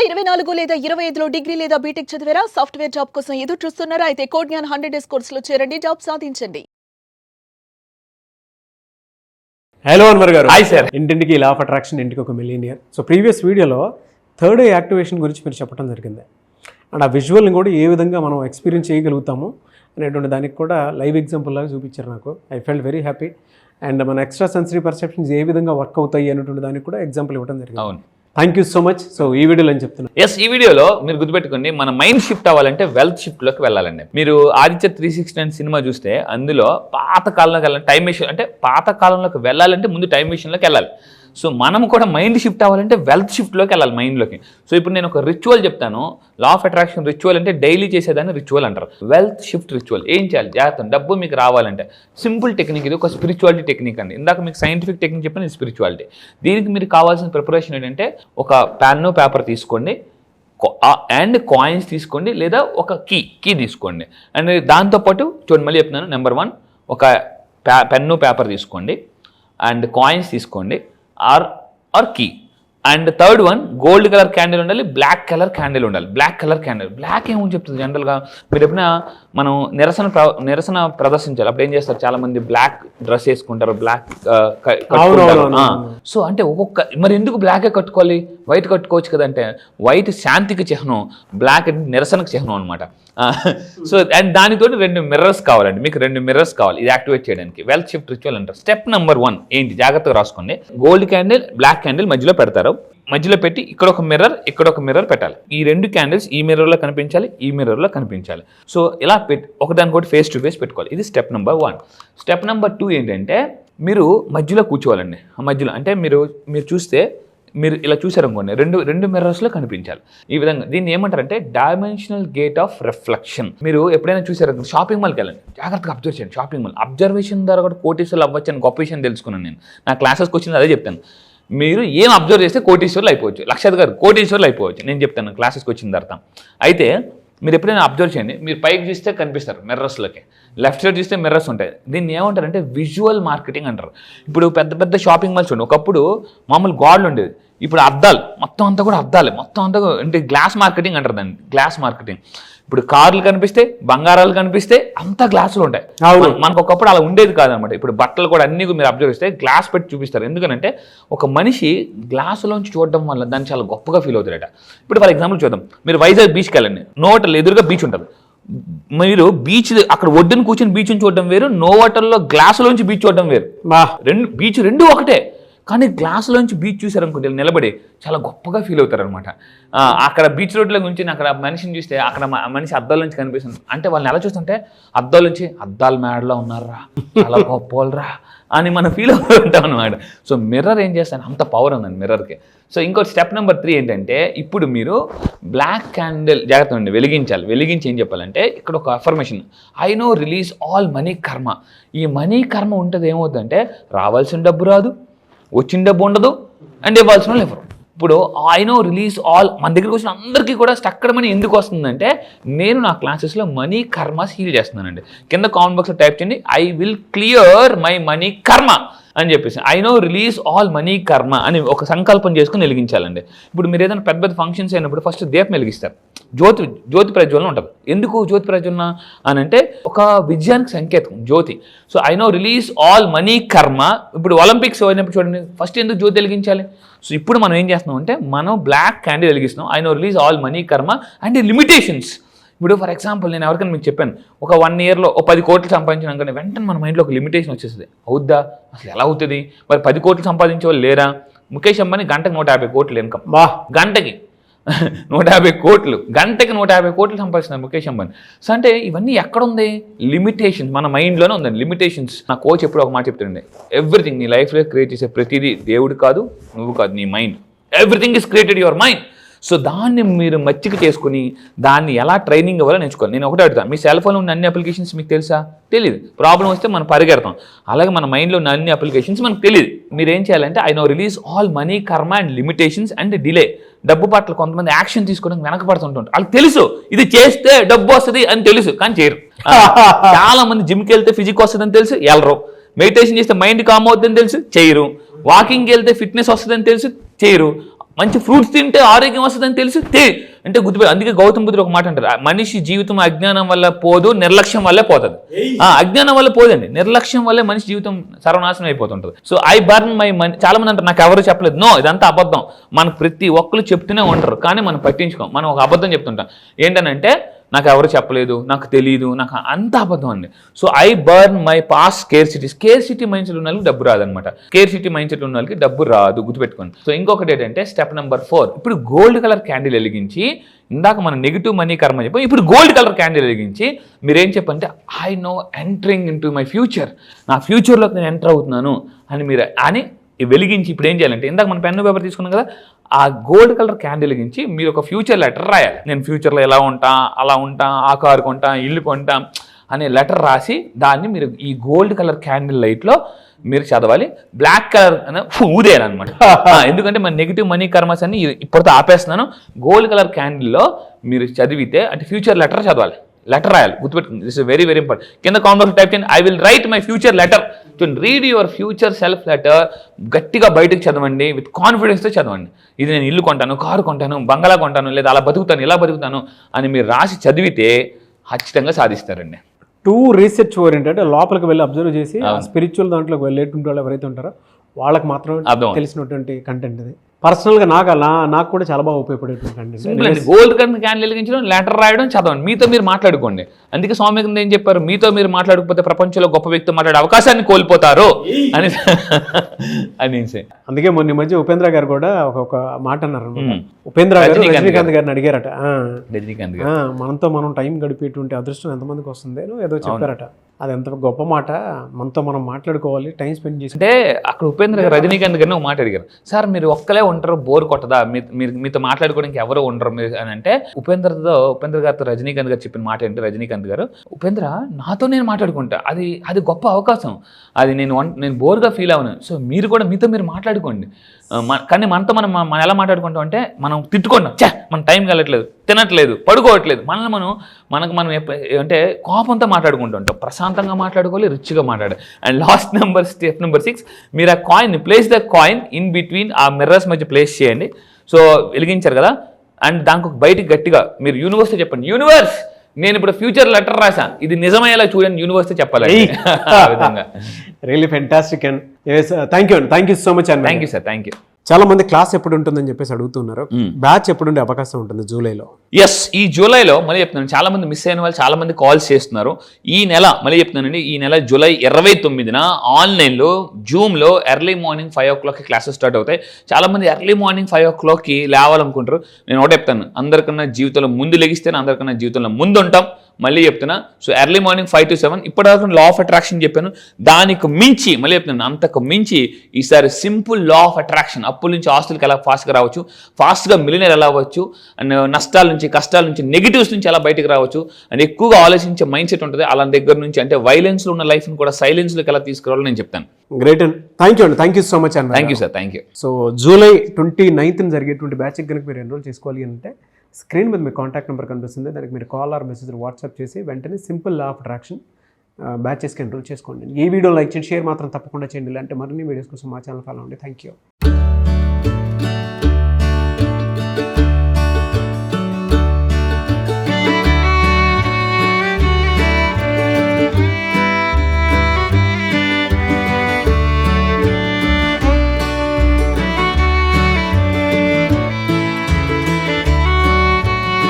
2024 లేదా 25లో డిగ్రీ లేదా బీటెక్ చదివారా? సాఫ్ట్వేర్ జాబ్ కోసం ఎదురు చూస్తున్నారా? అయితే కోడ్ జ్ఞాన్ 100 డేస్ కోర్సులో చేరండి, జాబ్ సాధించండి. హలో అన్వర్ గారు. Hi sir. ఇంటింటికి లా ఆఫ్ అట్రాక్షన్, ఇంటికి ఒక మిలియనియర్. సో ప్రీవియస్ వీడియోలో థర్డ్ ఐ యాక్టివేషన్ గురించి మీరు చెప్పడం జరిగింది. అండ్ ఆ విజువల్ని కూడా ఏ విధంగా మనం ఎక్స్పీరియన్స్ చేయగలుగుతాము అనేటువంటి దానికి కూడా లైవ్ ఎగ్జాంపుల్ లాగా చూపించారు నాకు. I felt very happy. And మన ఎక్స్ట్రా సెన్సరీ పర్సెప్షన్స్ ఏ విధంగా వర్క్ అవుతాయి అనేటువంటి దానికి కూడా ఎగ్జాంపుల్ ఇవ్వడం జరిగింది. అవును, thank you so much. So ఈ వీడియోలో అని చెప్తున్నాను. ఎస్, ఈ వీడియోలో మీరు గుర్తుపెట్టుకోండి, మన మైండ్ షిఫ్ట్ అవ్వాలంటే వెల్త్ షిఫ్ట్లోకి వెళ్ళాలండి. మీరు ఆదిత్య 369 సినిమా చూస్తే అందులో పాత కాలంలోకి వెళ్ళాలి, టైం మెషిన్ అంటే పాత కాలంలోకి వెళ్ళాలంటే ముందు టైం మెషిన్లోకి వెళ్ళాలి. సో మనం కూడా మైండ్ షిఫ్ట్ అవ్వాలంటే వెల్త్ షిఫ్ట్లోకి వెళ్ళాలి, మైండ్లోకి. సో ఇప్పుడు నేను ఒక రిచువల్ చెప్తాను. లా ఆఫ్ అట్రాక్షన్ రిచువల్ అంటే డైలీ చేసేదాన్ని రిచువల్ అంటారు. వెల్త్ షిఫ్ట్ రిచువల్ ఏం చేయాలి? జాగ్రత్త, డబ్బు మీకు రావాలంటే సింపుల్ టెక్నిక్. ఇది ఒక స్పిరిచువాలిటీ టెక్నిక్ అండి. ఇందాక మీకు సైంటిఫిక్ టెక్నిక్ చెప్పిన ఇది స్పిరిచువాలిటీ. దీనికి మీరు కావాల్సిన ప్రిపరేషన్ ఏంటంటే ఒక పెన్ను పేపర్ తీసుకోండి, అండ్ కాయిన్స్ తీసుకోండి, లేదా ఒక కీ తీసుకోండి. అండ్ దాంతోపాటు చూడండి, మళ్ళీ చెప్తున్నాను. నెంబర్ 1 ఒక పెన్ను పేపర్ తీసుకోండి, అండ్ కాయిన్స్ తీసుకోండి, or key. And third one, gold colour candle ఉండాలి, బ్లాక్ కలర్ క్యాండిల్ ఉండాలి. బ్లాక్ కలర్ క్యాండిల్, బ్లాక్ ఏమని చెప్తుంది జనరల్గా. మీరు ఎప్పుడైనా మనం నిరసన ప్రదర్శించాలి, అప్పుడు ఏం చేస్తారు, చాలా మంది బ్లాక్ డ్రెస్ వేసుకుంటారు, బ్లాక్ కట్టుకుంటారు. సో అంటే మరి ఎందుకు బ్లాకే కట్టుకోవాలి, వైట్ కట్టుకోవచ్చు కదంటే, వైట్ శాంతికి చిహ్నం, బ్లాక్ నిరసనకు చిహ్నం అనమాట. సో అండ్ దానితో 2 మిర్రర్స్ కావాలండి. మీకు 2 మిర్రర్స్ కావాలి ఇది యాక్టివేట్ చేయడానికి. వెల్త్ షిఫ్ట్ రిచువల్ అంటారు. స్టెప్ నెంబర్ 1 ఏంటి, జాగ్రత్తగా రాసుకోండి. గోల్డ్ క్యాండిల్, బ్లాక్ క్యాండిల్ మధ్యలో పెడతారు. మధ్యలో పెట్టి ఇక్కడ ఒక మిర్రర్, ఇక్కడ ఒక మిర్రర్ పెట్టాలి. ఈ 2 క్యాండిల్స్ ఈ మిర్రర్లో కనిపించాలి, ఈ మిర్రర్లో కనిపించాలి. సో ఇలా ఒకదానికొకటి ఫేస్ టు ఫేస్ పెట్టుకోవాలి. ఇది స్టెప్ నెంబర్ 1. స్టెప్ నెంబర్ 2 ఏంటంటే, మీరు మధ్యలో కూర్చోవాలండి. మధ్యలో అంటే మీరు చూస్తే, మీరు ఇలా చూసారనుకోండి, రెండు మిర్రర్స్లో కనిపించాలి. ఈ విధంగా దీన్ని ఏమంటారంటే డైమెన్షనల్ గేట్ ఆఫ్ రిఫ్లెక్షన్. మీరు ఎప్పుడైనా చూసారు, షాపింగ్ మాల్కి వెళ్ళండి, జాగ్రత్తగా అబ్జర్వ్ చేయండి. షాపింగ్ మాల్ అబ్జర్వేషన్ ద్వారా కూడా కోటీశ్వర్లు అవ్వచ్చు అని గొప్ప విషయం తెలుసుకున్నాను నేను. నా క్లాసెస్కి వచ్చింది అదే చెప్తాను. మీరు ఏం అబ్జర్వ్ చేస్తే కోటీశ్వర్లు అయిపోవచ్చు, లక్షాధికారి గారు కోటీశ్వర్లు అయిపోవచ్చు, నేను చెప్తాను క్లాసెస్కి వచ్చిన తర్వాత. అయితే మీరు ఎప్పుడైనా అబ్జర్వ్ చేయండి, మీరు పైకి చూస్తే కనిపిస్తారు మిర్రర్స్లోకి, లెఫ్ట్ సైడ్ చూస్తే మిర్రర్స్ ఉంటాయి. దీన్ని ఏమంటారంటే విజువల్ మార్కెటింగ్ అంటారు. ఇప్పుడు పెద్ద షాపింగ్ మాల్స్ ఉండే, ఒకప్పుడు మామూలు గోడలు ఉండేది, ఇప్పుడు అద్దాలు, మొత్తం అంతా కూడా అద్దాలే, మొత్తం అంతా అంటే గ్లాస్ మార్కెటింగ్ అంటారు దాన్ని, గ్లాస్ మార్కెటింగ్. ఇప్పుడు కార్లు కనిపిస్తే, బంగారాలు కనిపిస్తే, అంతా గ్లాసులు ఉంటాయి. మనకు ఒకప్పుడు అలా ఉండేది కాదనమాట. ఇప్పుడు బట్టలు కూడా అన్ని మీరు అబ్జర్వ్ చేస్తే గ్లాస్ పెట్టి చూపిస్తారు. ఎందుకంటే ఒక మనిషి గ్లాసులోంచి చూడడం వల్ల దాన్ని చాలా గొప్పగా ఫీల్ అవుతారట. ఇప్పుడు ఫర్ ఎగ్జాంపుల్ చూద్దాం, మీరు వైజాగ్ బీచ్కి వెళ్ళండి, నోటల్ ఎదురుగా బీచ్ ఉంటుంది. మీరు బీచ్ అక్కడ ఒడ్డున కూర్చొని బీచ్ని చూడడం వేరు, నోవటల్లో గ్లాసులోంచి బీచ్ చూడడం వేరు. బీచ్ రెండు ఒకటే, కానీ గ్లాసులోంచి బీచ్ చూసారనుకుంటే నిలబడి చాలా గొప్పగా ఫీల్ అవుతారు అనమాట. అక్కడ బీచ్ రోడ్లో నుంచి అక్కడ మనిషిని చూస్తే, అక్కడ మనిషి అద్దాల నుంచి కనిపిస్తుంది అంటే వాళ్ళని ఎలా చూస్తుంటే, అద్దాల నుంచి అద్దాల మేడలో ఉన్నారా, చాలా గొప్పరా అని మనం ఫీల్ అవుతూ ఉంటాం అనమాట. సో మిర్రర్ ఏం చేస్తాను, అంత పవర్ ఉందండి మిర్రర్కి. సో ఇంకో స్టెప్ నెంబర్ 3 ఏంటంటే, ఇప్పుడు మీరు బ్లాక్ క్యాండిల్ జాగ్రత్త అండి వెలిగించాలి. వెలిగించి ఏం చెప్పాలంటే, ఇక్కడ ఒక affirmation, I know release all money కర్మ. ఈ మనీ కర్మ ఉంటుంది, ఏమవుతుందంటే రావాల్సిన డబ్బు రాదు, వచ్చిన డబ్బు ఉండదు, అండ్ ఇవ్వాల్సిన వాళ్ళు ఎవరు. ఇప్పుడు ఐ నో రిలీజ్ ఆల్, మన దగ్గరికి వచ్చిన అందరికీ కూడా స్టక్కడ్ మనీ ఎందుకు వస్తుందంటే, నేను నా క్లాసెస్లో మనీ కర్మస్ హీల్ చేస్తున్నానండి. కింద కామెంట్ బాక్స్లో టైప్ చేయండి, I will clear my money కర్మ అని చెప్పేసి, I know release all money కర్మ అని ఒక సంకల్పం చేసుకుని వెలిగించాలండి. ఇప్పుడు మీరు ఏదైనా పెద్ద ఫంక్షన్స్ అయినప్పుడు ఫస్ట్ దీపం వెలిగిస్తారు, జ్యోతి ప్రజ్వలన ఉంటుంది. ఎందుకు జ్యోతి ప్రజ్వలన అని అంటే, ఒక విజయానికి సంకేతం జ్యోతి. So I know release all money karma. ఇప్పుడు ఒలింపిక్స్ అయినప్పుడు చూడండి, ఫస్ట్ ఎందుకు జ్యోతి వెలిగించాలి. సో ఇప్పుడు మనం ఏం చేస్తున్నాం అంటే, మనం బ్లాక్ క్యాండిల్ వెలిగిస్తున్నాం, I know release all money karma and limitations. ఇప్పుడు ఫర్ ఎగ్జాంపుల్ నేను ఎవరికైనా మీకు చెప్పాను, ఒక 1 ఇయర్లో 10 కోట్లు సంపాదించినాకనే వెంటనే మన మైండ్లో ఒక లిమిటేషన్ వచ్చేస్తుంది. అవుద్దా, అసలు ఎలా అవుతుంది, మరి 10 కోట్లు సంపాదించే వాళ్ళు లేరా? ముఖేష్ అంబానీ గంటకు 150 కోట్లు ఇన్కమ్, గంటకి 150 కోట్లు, గంటకి 150 కోట్లు సంపాదిస్తున్నారు ముఖేష్ అంబానీ. సో అంటే ఇవన్నీ ఎక్కడుంది, లిమిటేషన్స్ మన మైండ్లోనే ఉందండి. లిమిటేషన్స్. నా కోచ్ ఎప్పుడు ఒక మాట చెప్తుండే, ఎవ్రీథింగ్ నీ లైఫ్లో క్రియేట్ చేసే ప్రతిదీ దేవుడు కాదు, నువ్వు కాదు, నీ mind. Everything is created your mind. So దాన్ని మీరు మచ్చిక చేసుకుని దాన్ని ఎలా ట్రైనింగ్ ఇవ్వాలో నేర్చుకోవాలి. నేను ఒకటే అడుగుతాను, మీ సెల్ ఫోన్లో ఉన్న అన్ని అప్లికేషన్స్ మీకు తెలుసా? తెలియదు. ప్రాబ్లం వస్తే మనం పరిగెడతాం. అలాగే మన మైండ్లో ఉన్న అన్ని అప్లికేషన్స్ మనకు తెలియదు. మీరు ఏం చేయాలంటే, I know release all money karma and limitations and delay. డబ్బు పట్ల కొంతమంది యాక్షన్ తీసుకోవడానికి వెనకపడుతుంటారు. వాళ్ళకి తెలుసు ఇది చేస్తే డబ్బు వస్తుంది అని తెలుసు, కానీ చేయరు. చాలా మంది జిమ్కి వెళ్తే ఫిజిక్ వస్తుంది అని తెలుసు, వెళ్ళరు. మెడిటేషన్ చేస్తే మైండ్ కామ్ అవుతుందని తెలుసు, చేయరు. వాకింగ్కి వెళ్తే ఫిట్నెస్ వస్తుందని తెలుసు, చేయరు. మంచి ఫ్రూట్స్ తింటే ఆరోగ్యం వస్తుందని తెలిసి అంటే గుర్తుపెట్టి, అందుకే గౌతమ్ బుద్ధుడు ఒక మాట అంటారు, మనిషి జీవితం అజ్ఞానం వల్ల పోదు, నిర్లక్ష్యం వల్లే పోతుంది. అజ్ఞానం వల్ల పోదండి, నిర్లక్ష్యం వల్లే మనిషి జీవితం సర్వనాశనం అయిపోతుంటుంది. So I burn my money. చాలా మంది అంటారు నాకు ఎవరు చెప్పలేదు. నో, ఇదంతా అబద్ధం. మనకు ప్రతి ఒక్కరు చెప్తూనే ఉంటారు, కానీ మనం పట్టించుకోం. మనం ఒక అబద్ధం చెప్తుంటాం, ఏంటనంటే నాకు ఎవరు చెప్పలేదు, నాకు తెలియదు, నాకు అంత అబద్ధం అండి. So I burn my past scarcity mind set ఉన్న వాళ్ళకి డబ్బు రాదనమాట. స్కేర్సిటీ మైండ్ సెట్ ఉన్న వాళ్ళకి డబ్బు రాదు, గుర్తుపెట్టుకోండి. సో ఇంకొకటి ఏంటంటే స్టెప్ నెంబర్ 4, ఇప్పుడు గోల్డ్ కలర్ క్యాండిల్ వెలిగించి, ఇందాక మనం నెగిటివ్ మనీ కర్మ చెప్పాం, ఇప్పుడు గోల్డ్ కలర్ క్యాండిల్ వెలిగించి మీరేం చెప్పంటే I know entering in to my future, నా ఫ్యూచర్లోకి నేను ఎంటర్ అవుతున్నాను అని మీరు అని వెలిగించి ఇప్పుడు ఏం చేయాలంటే, ఇందాక మనం పెన్ను పేపర్ తీసుకున్నాం కదా, ఆ గోల్డ్ కలర్ క్యాండిల్ వెలిగించి మీరు ఒక ఫ్యూచర్ లెటర్ రాయాలి. నేను ఫ్యూచర్లో ఎలా ఉంటా, అలా ఉంటా, ఆ కారు కొంటా, ఇల్లు కొంటా అనే లెటర్ రాసి దాన్ని మీరు ఈ గోల్డ్ కలర్ క్యాండిల్ లైట్లో మీరు చదవాలి. బ్లాక్ కలర్ ఊదేయాలన్నమాట. ఎందుకంటే మన నెగిటివ్ మనీ కర్మస్ అని ఇప్పటితో ఆపేస్తున్నాను. గోల్డ్ కలర్ క్యాండిల్లో మీరు చదివితే అంటే ఫ్యూచర్ లెటర్ చదవాలి, లెటర్ రాయాలి, గుర్తుపెట్టుకుంది. This is very very important. కింద కామెంట్ టైప్ చేయండి, I will write my future letter. Read your future self letter. గట్టిగా బయటకు చదవండి, విత్ కాన్ఫిడెన్స్తో చదవండి. ఇది నేను ఇల్లు కొంటాను, కారు కొంటాను, బంగళా కొంటాను, లేదా అలా బతుకుతాను, ఇలా బతుకుతాను అని మీరు రాసి చదివితే ఖచ్చితంగా సాధిస్తారండి. టూ రీసెర్చ్ ఓరియంటెడ్, లోపలికి వెళ్ళి అబ్జర్వ్ చేసి స్పిరిచువల్ దాంట్లోకి వెళ్ళేటువంటి వాళ్ళు ఎవరైతే ఉంటారో వాళ్ళకి మాత్రం తెలిసినటువంటి కంటెంట్ ఇది. పర్సనల్గా నాకు కూడా చాలా బాగా ఉపయోగపడేటువంటి కంటెంట్. గోల్డ్ కలర్ క్యాండిల్ వెలిగించడం, లెటర్ రాయడం, చదవండి, మీతో మీరు మాట్లాడుకోండి. అందుకే స్వామి ఏం చెప్పారు, మీతో మీరు మాట్లాడకపోతే ప్రపంచంలో గొప్ప వ్యక్తి మాట్లాడే అవకాశాన్ని కోల్పోతారు అని అనేసి. అందుకే మొన్న మధ్య ఉపేంద్ర గారు కూడా ఒక మాట అన్నారు. ఉపేంద్ర గారు రజనీకాంత్ గారిని అడిగారట, రజనీకాంత్ గారు మనతో మనం టైం గడిపేటువంటి అదృష్టం ఎంతమందికి వస్తుంది ఏదో చెప్పారట. అది ఎంత గొప్ప మాట, మనతో మనం మాట్లాడుకోవాలి, టైం స్పెండ్ చేసి. అంటే అక్కడ ఉపేంద్ర గారు రజనీకాంత్ గారిని ఒక మాట అడిగారు, సార్ మీరు ఒక్కలే ఉంటారు, బోర్ కొట్టదా, మీతో మాట్లాడుకోవడానికి ఎవరు ఉండరు మీరు అని అంటే, ఉపేంద్ర గారితో రజనీకాంత్ గారు చెప్పిన మాట ఏంటి, రజనీకాంత్ గారు, ఉపేంద్ర నాతో నేను మాట్లాడుకుంటా, అది గొప్ప అవకాశం, అది నేను బోర్గా ఫీల్ అవును. సో మీరు కూడా మీతో మీరు మాట్లాడుకోండి. కానీ మనతో మనం ఎలా మాట్లాడుకుంటాం అంటే, మనం తిట్టుకుంటాం, మన టైం కలట్లేదు, తినట్లేదు, పడుకోవట్లేదు, మనకు మనం అంటే కోపంతో మాట్లాడుకుంటూ ఉంటాం. ప్రశాంతంగా మాట్లాడుకోవాలి, రిచ్గా మాట్లాడాలి. అండ్ స్టెప్ నెంబర్ 6, మీరు ఆ coin place the coin in between ఆ మిర్రర్స్ మధ్య ప్లేస్ చేయండి. సో వెలిగించారు కదా, అండ్ దానికి బయటికి గట్టిగా మీరు యూనివర్స్తో చెప్పండి, యూనివర్స్ నేను ఇప్పుడు ఫ్యూచర్ లెటర్ రాసా, ఇది నిజమయ్యేలా చూడండి, యూనివర్స్తో చెప్పాలి. ఆ విధంగా. Really fantastic and thank you so much and thank you sir, thank you. చాలా మంది క్లాస్ ఎప్పుడు ఉంటుందని చెప్పేసి అడుగుతున్నారు. బ్యాచ్ ఎప్పుడు ఉండే అవకాశం ఉంటుంది జూలైలో? ఎస్, ఈ జూలైలో మళ్ళీ చెప్తున్నాను, చాలా మంది మిస్ అయిన వాళ్ళు చాలా మంది కాల్స్ చేస్తున్నారు. ఈ నెల మళ్ళీ చెప్తున్నానండి, ఈ నెల జూలై 29న ఆన్లైన్లో జూమ్లో ఎర్లీ మార్నింగ్ 5 o'clockకి క్లాసెస్ స్టార్ట్ అవుతాయి. చాలా మంది ఎర్లీ మార్నింగ్ 5 o'clockకి లేవాలనుకుంటారు. నేను ఒకటే చెప్తాను, అందరికన్నా జీవితంలో ముందు లెగిస్తేనే అందరికన్నా జీవితంలో ముందు ఉంటాం. మళ్ళీ చెప్తున్నా, సో ఎర్లీ మార్నింగ్ 5 to 7. ఇప్పటిదాకా లా ఆఫ్ అట్రాక్షన్ చెప్పాను, దానికి మించి మళ్ళీ చెప్తున్నాను, అంతకు మించి ఈసారి సింపుల్ లా ఆఫ్ అట్రాక్షన్. అప్పుల నుంచి ఆస్తులకి ఎలా ఫాస్ట్గా రావచ్చు, ఫాస్ట్గా మిలియనర్ ఎలా అవ్వచ్చు, అండ్ నష్టాల నుంచి, కష్టాల నుంచి, నెగిటివ్స్ నుంచి ఎలా బయటకు రావచ్చు, అండ్ ఎక్కువగా ఆలోచించే మైండ్ సెట్ ఉంటుంది. అలా దగ్గర నుంచి అంటే వైలెన్స్లో ఉన్న లైఫ్ని కూడా సైలెన్స్లోకి ఎలా తీసుకురావాలో నేను చెప్తాను. Great and thank you so much and thank you sir, thank you. So July 29న జరిగేటువంటి బ్యాచ్కి కనుక మీరు ఎన్రోల్ చేసుకోవాలి అంటే స్క్రీన్ మీద మీ కాంటాక్ట్ నెంబర్ కనిపిస్తుంది, దానికి మీరు కాల్ ఆర్ మెసేజ్ వాట్సాప్ చేసి వెంటనే సింపుల్ లా ఆఫ్ అట్రాక్షన్ బ్యాచెస్కి ఎన్రోల్ చేసుకోండి. ఈ వీడియో లైక్ చేయండి, షేర్ మాత్రం తప్పకుండా చేయండి. ఇలాంటి మరిన్ని వీడియోస్ కోసం మా ఛానల్ ఫాలో అవ్వండి. Thank you.